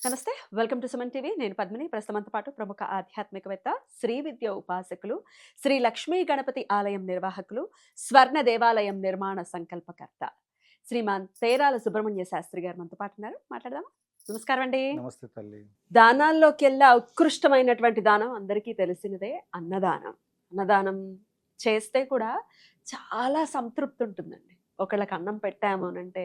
నమస్తే. Welcome to Suman TV. నేను పద్మిని. ప్రస్తుతంతో పాటు ప్రముఖ ఆధ్యాత్మికవేత్త, శ్రీ విద్య ఉపాసకులు, శ్రీ లక్ష్మీ గణపతి ఆలయం నిర్వాహకులు, స్వర్ణ దేవాలయం నిర్మాణ సంకల్పకర్త శ్రీమాన్ తేరాల సుబ్రహ్మణ్య శాస్త్రి గారు మనతో పాటు ఉన్నారు. మాట్లాడదామా? నమస్కారం అండి. నమస్తే తల్లి. దానాల్లోకెల్లా ఉత్కృష్టమైనటువంటి దానం అందరికీ తెలిసినదే అన్నదానం. అన్నదానం చేస్తే కూడా చాలా సంతృప్తి ఉంటుందండి. ఒకళ్ళకి అన్నం పెట్టాము అనంటే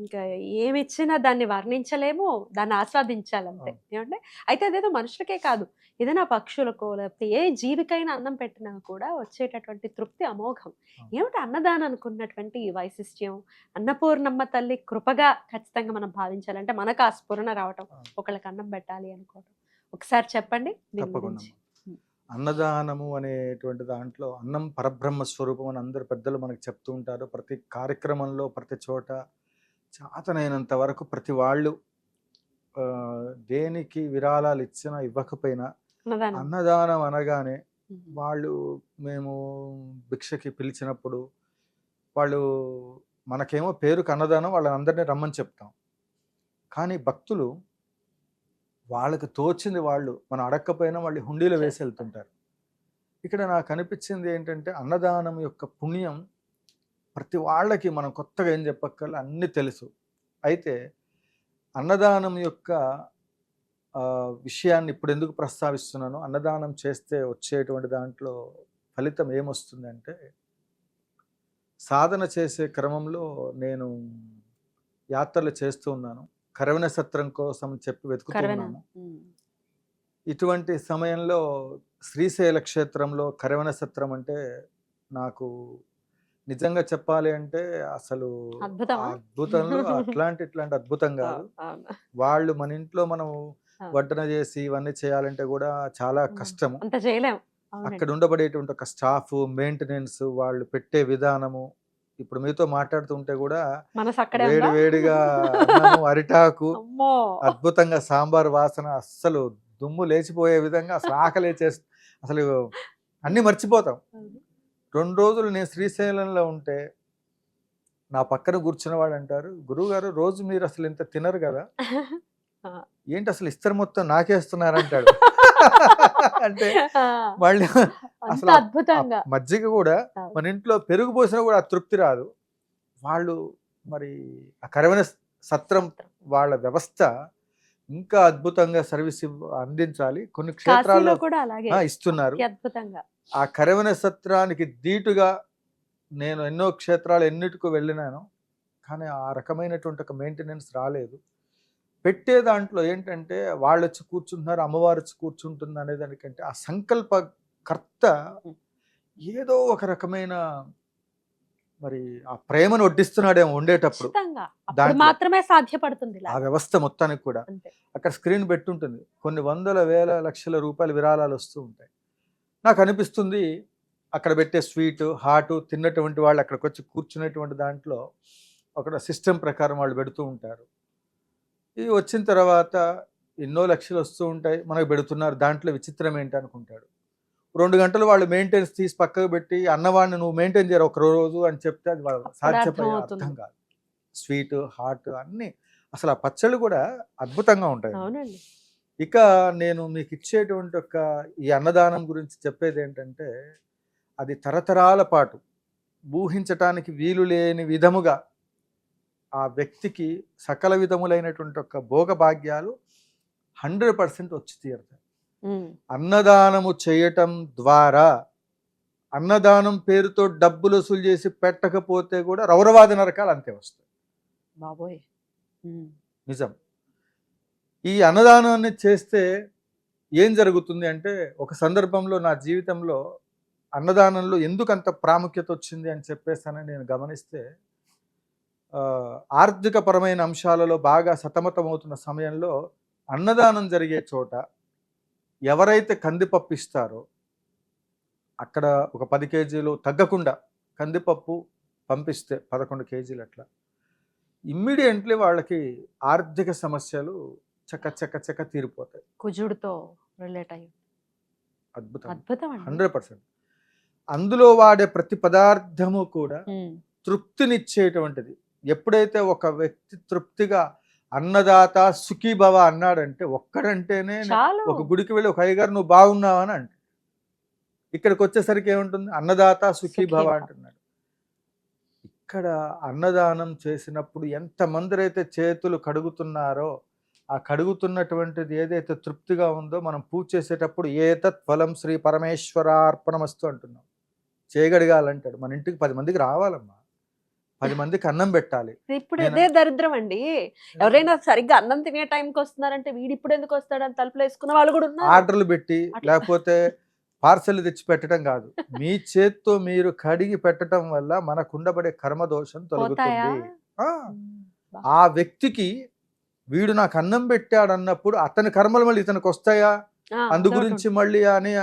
ఇంకా ఏమిచ్చినా దాన్ని వర్ణించలేము, దాన్ని ఆస్వాదించాలంతే. ఏమంటే అయితే అదేదో మనుషులకే కాదు, ఏదైనా పక్షులకో లేకపోతే ఏ జీవికైనా అన్నం పెట్టినా కూడా వచ్చేటటువంటి తృప్తి అమోఘం. ఏమిటి అన్నదానానికి ఉన్నటువంటి ఈ వైశిష్ట్యం? అన్నపూర్ణమ్మ తల్లి కృపగా ఖచ్చితంగా మనం భావించాలంటే మనకు ఆ స్ఫురణ రావటం, ఒకళ్ళకి అన్నం పెట్టాలి అనుకోవటం. ఒకసారి చెప్పండి దీని తప్పకుండా. గురించి. అన్నదానము అనేటువంటి దాంట్లో అన్నం పరబ్రహ్మ స్వరూపం అని అందరు పెద్దలు మనకు చెప్తూ ఉంటారు. ప్రతి కార్యక్రమంలో ప్రతి చోట చాతనైనంత వరకు ప్రతి వాళ్ళు దేనికి విరాళాలు ఇచ్చినా ఇవ్వకపోయినా అన్నదానం. అన్నదానం అనగానే వాళ్ళు మేము భిక్షకి పిలిచినప్పుడు వాళ్ళు మనకేమో పేరుకు అన్నదానం వాళ్ళని అందరినీ రమ్మని చెప్తాం. కానీ భక్తులు వాళ్ళకి తోచింది వాళ్ళు మనం అడక్కపోయినా వాళ్ళు హుండీలో వేసి వెళ్తుంటారు. ఇక్కడ నాకు అనిపించింది ఏంటంటే అన్నదానం యొక్క పుణ్యం ప్రతి వాళ్ళకి మనం కొత్తగా ఏం చెప్పక్కర్లే, అన్నీ తెలుసు. అయితే అన్నదానం యొక్క విషయాన్ని ఇప్పుడు ఎందుకు ప్రస్తావిస్తున్నాను, అన్నదానం చేస్తే వచ్చేటువంటి దాంట్లో ఫలితం ఏమొస్తుందంటే, సాధన చేసే క్రమంలో నేను యాత్రలు చేస్తూ ఉన్నాను. కరవణ సత్రం కోసం చెప్పి వెతుకుతున్నాను. ఇటువంటి సమయంలో శ్రీశైల క్షేత్రంలో కరవణ సత్రం అంటే నాకు నిజంగా చెప్పాలి అంటే అసలు అద్భుతంలో ఇట్లాంటి అద్భుతం కాదు. వాళ్ళు మన ఇంట్లో మనం వడ్డన చేసి ఇవన్నీ చేయాలంటే కూడా చాలా కష్టము. అక్కడ ఉండబడేటువంటి ఒక స్టాఫ్, మెయింటెనెన్స్, వాళ్ళు పెట్టే విధానము, ఇప్పుడు మీతో మాట్లాడుతుంటే కూడా వేడి వేడిగా అన్నము, అరిటాకు, అద్భుతంగా సాంబార్ వాసన, అస్సలు దుమ్ము లేచిపోయే విధంగా అసలు ఆకలి చేస్తూ అసలు అన్ని మర్చిపోతాం. 2 రోజులు నేను శ్రీశైలంలో ఉంటే నా పక్కన కూర్చున్న వాడు అంటారు, గురువు గారు రోజు మీరు అసలు ఇంత తినరు కదా, ఏంటి అసలు ఇస్తరు మొత్తం నాకేస్తున్నారంటాడు. అంటే వాళ్ళు అసలు మజ్జిగ కూడా మన ఇంట్లో పెరుగు పోసినా కూడా ఆ తృప్తి రాదు. వాళ్ళు మరి ఆ కరవణ సత్రం వాళ్ళ వ్యవస్థ ఇంకా అద్భుతంగా సర్వీస్ అందించాలి. కొన్ని క్షేత్రాల్లో ఇస్తున్నారు. ఆ కరవణ సత్రానికి ధీటుగా నేను ఎన్నో క్షేత్రాలు ఎన్నిటికో వెళ్ళినాను, కానీ ఆ రకమైనటువంటి ఒక మెయింటెనెన్స్ రాలేదు. పెట్టే దాంట్లో ఏంటంటే వాళ్ళు వచ్చి కూర్చుంటున్నారు, అమ్మవారు వచ్చి కూర్చుంటుంది అనే దానికంటే ఆ సంకల్పకర్త ఏదో ఒక రకమైన మరి ఆ ప్రేమను వడ్డిస్తున్నాడేమో ఉండేటప్పుడు. మాత్రమే సాధ్యపడుతుంది ఆ వ్యవస్థ మొత్తానికి కూడా. అక్కడ స్క్రీన్ పెట్టుంటుంది, కొన్ని వందల వేల లక్షల రూపాయల విరాళాలు వస్తూ ఉంటాయి. నాకు అనిపిస్తుంది అక్కడ పెట్టే స్వీట్ హాట్ తిన్నటువంటి వాళ్ళు అక్కడికి వచ్చి కూర్చునేటువంటి దాంట్లో ఒక సిస్టమ్ ప్రకారం వాళ్ళు పెడుతూ ఉంటారు. ఇది వచ్చిన తర్వాత ఎన్నో లక్షలు వస్తూ ఉంటాయి, మనకు పెడుతున్నారు, దాంట్లో విచిత్రం ఏంటి అనుకుంటాడు. 2 గంటలు వాళ్ళు మెయింటెనెన్స్ తీసి పక్కకు పెట్టి అన్నవాడిని నువ్వు మెయింటైన్ చేయరు ఒక రోజు అని చెప్తే అది సాధ్యపడే అర్థం కాదు. స్వీట్ హాట్ అన్నీ అసలు ఆ పచ్చళ్ళు కూడా అద్భుతంగా ఉంటాయి. ఇక నేను మీకు ఇచ్చేటువంటి ఒక ఈ అన్నదానం గురించి చెప్పేది ఏంటంటే, అది తరతరాల పాటు ఊహించటానికి వీలు లేని విధముగా ఆ వ్యక్తికి సకల విధములైనటువంటి ఒక భోగభాగ్యాలు 100% వచ్చి తీరుతాయి. అన్నదానము చేయటం ద్వారా, అన్నదానం పేరుతో డబ్బులు వసూలు చేసి పెట్టకపోతే కూడా రౌరవాది నరకాలు అంతే వస్తాయి. బాబోయ్, నిజం. ఈ అన్నదానాన్ని చేస్తే ఏం జరుగుతుంది అంటే, ఒక సందర్భంలో నా జీవితంలో అన్నదానంలో ఎందుకు అంత ప్రాముఖ్యత వచ్చింది అని చెప్పేసానని నేను గమనిస్తే, ఆర్థిక పరమైన అంశాలలో బాగా సతమతమవుతున్న సమయంలో అన్నదానం జరిగే చోట ఎవరైతే కందిపప్పు ఇస్తారో అక్కడ ఒక 10 కేజీలు తగ్గకుండా కందిపప్పు పంపిస్తే 11 కేజీలు అట్లా ఇమ్మీడియట్లీ వాళ్ళకి ఆర్థిక సమస్యలు చక్క తీరిపోతాయి. కుజుడుతో రిలేట్ అయ్యి అద్భుతం, అద్భుతం 100%. అందులో వాడే ప్రతి పదార్థము కూడా తృప్తినిచ్చేటువంటిది. ఎప్పుడైతే ఒక వ్యక్తి తృప్తిగా అన్నదాత సుఖీభవ అన్నాడంటే ఒక్కడంటేనే చాలు. ఒక గుడికి వెళ్ళి ఒక అయ్యగారు నువ్వు బాగున్నావు అని అంటే, ఇక్కడికి వచ్చేసరికి ఏముంటుంది, అన్నదాత సుఖీభవ సుఖీభవ. అంటున్నాడు. ఇక్కడ అన్నదానం చేసినప్పుడు ఎంతమంది అయితే చేతులు కడుగుతున్నారో ఆ కడుగుతున్నటువంటిది ఏదైతే తృప్తిగా ఉందో మనం పూజ చేసేటప్పుడు ఏతత్ ఫలం శ్రీ పరమేశ్వరార్పణమస్తు అంటున్నాం. చేయగడగాలంటాడు. మన ఇంటికి 10 మందికి రావాలమ్మా, 10 మందికి అన్నం పెట్టాలి. ఇప్పుడు నేను- ఇదే దరిద్రం అండి. ఎవరైనా సరిగ్గా అన్నం తినే టైంకి వస్తున్నారంటే వీడు ఇప్పుడు ఎందుకు వస్తాడని తలుపులు వేసుకున్న వాళ్ళు కూడా ఉన్నారు. ఆర్డర్లు పెట్టి అట్లా. లేకపోతే పార్సల్ తెచ్చి పెట్టడం కాదు, మీ చేత్తో మీరు కడిగి పెట్టడం వల్ల మనకు ఉండబడే కర్మదోషం పోతాయా? తొలగుతుంది. ఆ వ్యక్తికి వీడు నాకు అన్నం పెట్టాడు అన్నప్పుడు అతని కర్మలు మళ్ళీ ఇతనికి వస్తాయా, అందు గురించి మళ్ళీ అని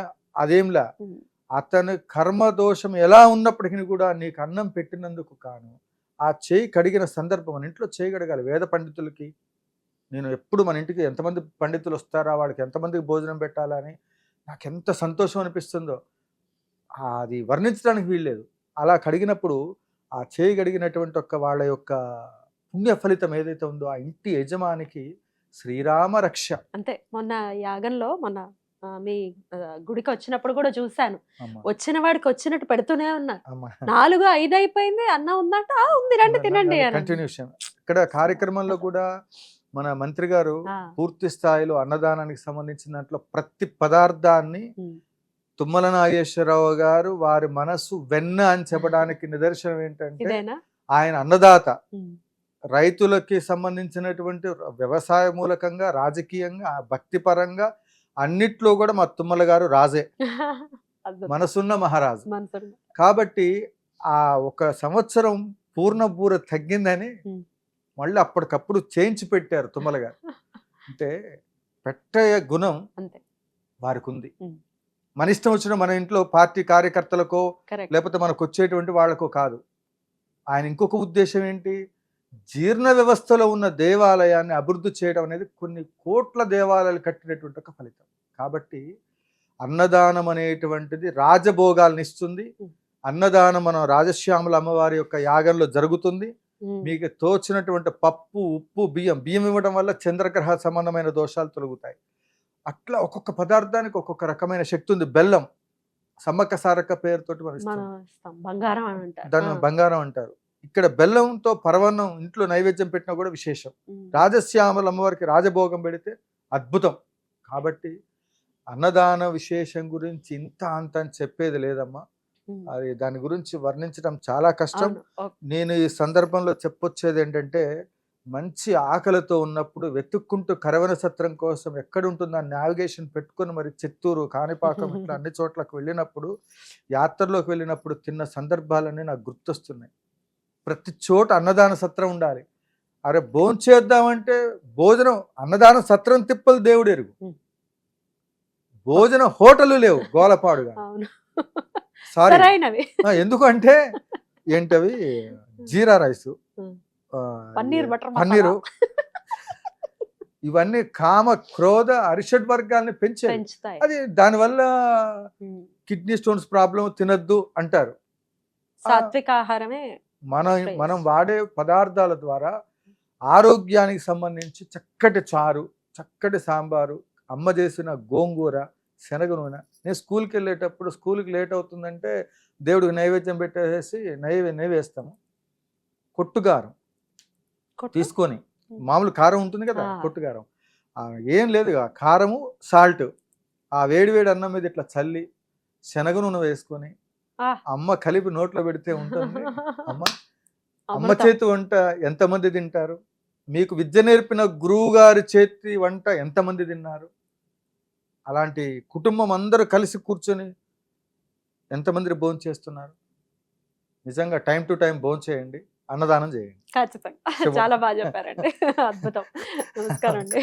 అదేంలా. ఉమ్. అతని కర్మదోషం ఎలా ఉన్నప్పటికీ కూడా నీకు అన్నం పెట్టినందుకు కాను ఆ చేయి కడిగిన సందర్భం మన ఇంట్లో చేయగడగాలి. వేద పండితులకి నేను ఎప్పుడు మన ఇంటికి ఎంతమంది పండితులు వస్తారా, వాళ్ళకి ఎంతమందికి భోజనం పెట్టాలా అని నాకు ఎంత సంతోషం అనిపిస్తుందో అది వర్ణించడానికి వీల్లేదు. అలా కడిగినప్పుడు ఆ చేయి కడిగినటువంటి వాళ్ళ యొక్క పుణ్య ఫలితం ఏదైతే ఉందో ఆ ఇంటి యజమానికి శ్రీరామ రక్ష. అంతే. మొన్న యాగంలో మీ గుడికి వచ్చినప్పుడు కూడా చూశాను. వచ్చిన వాడికి వచ్చినట్టు పెడుతూనే ఉన్నారు. 4, 5 అయిపోయింది, అన్నం ఉందంట, ఉంది రండి తినండి అని. కంటిన్యూషన్. ఇక్కడ కార్యక్రమంలో కూడా మన మంత్రి గారు పూర్తి స్థాయిలో అన్నదానానికి సంబంధించిన దాంట్లో ప్రతి పదార్థాన్ని తుమ్మల నాగేశ్వరరావు గారు వారి మనసు వెన్న అని చెప్పడానికి నిదర్శనం ఏంటంటే ఇదేనా ఆయన అన్నదాత. రైతులకి సంబంధించినటువంటి వ్యవసాయ మూలకంగా, రాజకీయంగా, భక్తిపరంగా అన్నిట్లో కూడా మా తుమ్మల గారు రాజే, మనసున్న మహారాజు. కాబట్టి ఆ ఒక సంవత్సరం పూర్ణపూర తగ్గిందని మళ్ళీ అప్పటికప్పుడు చేయించి పెట్టారు తుమ్మల గారు. అంటే పెట్టే గుణం వారికి ఉంది. మన ఇష్టం వచ్చిన మన ఇంట్లో పార్టీ కార్యకర్తలకో లేకపోతే మనకు వచ్చేటువంటి వాళ్ళకో కాదు. ఆయన ఇంకొక ఉద్దేశం ఏంటి, జీర్ణ వ్యవస్థలో ఉన్న దేవాలయాన్ని అభివృద్ధి చేయడం అనేది కొన్ని కోట్ల దేవాలయాలు కట్టినటువంటి ఒక ఫలితం. కాబట్టి అన్నదానం అనేటువంటిది రాజభోగాలను ఇస్తుంది. అన్నదానం మనం రాజశ్యామల అమ్మవారి యొక్క యాగంలో జరుగుతుంది. మీకు తోచినటువంటి పప్పు, ఉప్పు, బియ్యం ఇవ్వడం వల్ల చంద్రగ్రహ సంబంధమైన దోషాలు తొలగుతాయి. అట్లా ఒక్కొక్క పదార్థానికి ఒక్కొక్క రకమైన శక్తి ఉంది. బెల్లం సమ్మక్క సారక్క పేరుతోటి దాన్ని బంగారం అంటారు. ఇక్కడ బెల్లంతో పరవన్నం ఇంట్లో నైవేద్యం పెట్టినా కూడా విశేషం. రాజశ్యామల అమ్మవారికి రాజభోగం పెడితే అద్భుతం. కాబట్టి అన్నదాన విశేషం గురించి ఇంత అంత అని చెప్పేది లేదమ్మా. అది దాని గురించి వర్ణించడం చాలా కష్టం. నేను ఈ సందర్భంలో చెప్పొచ్చేది ఏంటంటే, మంచి ఆకలితో ఉన్నప్పుడు వెతుక్కుంటూ కరవన సత్రం కోసం ఎక్కడ ఉంటుందో నావిగేషన్ పెట్టుకొని మరి చిత్తూరు, కాణిపాకం ఇట్లా అన్ని చోట్లకు వెళ్ళినప్పుడు, యాత్రలోకి వెళ్ళినప్పుడు తిన్న సందర్భాలన్నీ నాకు గుర్తొస్తున్నాయి. ప్రతి చోట అన్నదాన సత్రం ఉండాలి. అరే భోంచేద్దామంటే భోజనం, అన్నదాన సత్రం తిప్పలు దేవుడు ఎరుగు, భోజన హోటలు లేవు గోలపాడుగా. సారీ, ఎందుకంటే ఏంటవి జీరా రైసు, పన్నీరు, ఇవన్నీ కామ క్రోధ అరిషడ్ వర్గాల్ని పెంచాయి. అది దానివల్ల కిడ్నీ స్టోన్స్ ప్రాబ్లం, తినద్దు అంటారు. సాత్విక ఆహారమే మనం వాడే పదార్థాల ద్వారా ఆరోగ్యానికి సంబంధించి చక్కటి చారు, చక్కటి సాంబారు, అమ్మ చేసిన గోంగూర, శనగ నూనె. నేను స్కూల్కి వెళ్ళేటప్పుడు స్కూల్కి లేట్ అవుతుందంటే దేవుడికి నైవేద్యం పెట్టేసి నెయ్యేస్తాము. కొట్టుగారం తీసుకొని, మామూలు కారం ఉంటుంది కదా, కొట్టుగారం ఏం లేదు, కారము సాల్ట్ ఆ వేడి అన్నం మీద ఇట్లా చల్లి శనగ నూనె వేసుకొని అమ్మ కలిపి నోట్లో పెడితే ఉంటుంది. అమ్మ చేతి వంట ఎంతమంది తింటారు? మీకు విద్య నేర్పిన గురువు గారి చేతి వంట ఎంతమంది తిన్నారు? అలాంటి కుటుంబం అందరూ కలిసి కూర్చొని ఎంతమంది భోజనం చేస్తున్నారు? నిజంగా టైం టు టైం భోజనం చేయండి, అన్నదానం చేయండి. ఖచ్చితంగా. చాలా బాగా చెప్పారండి. అద్భుతం. నమస్కారం అండి.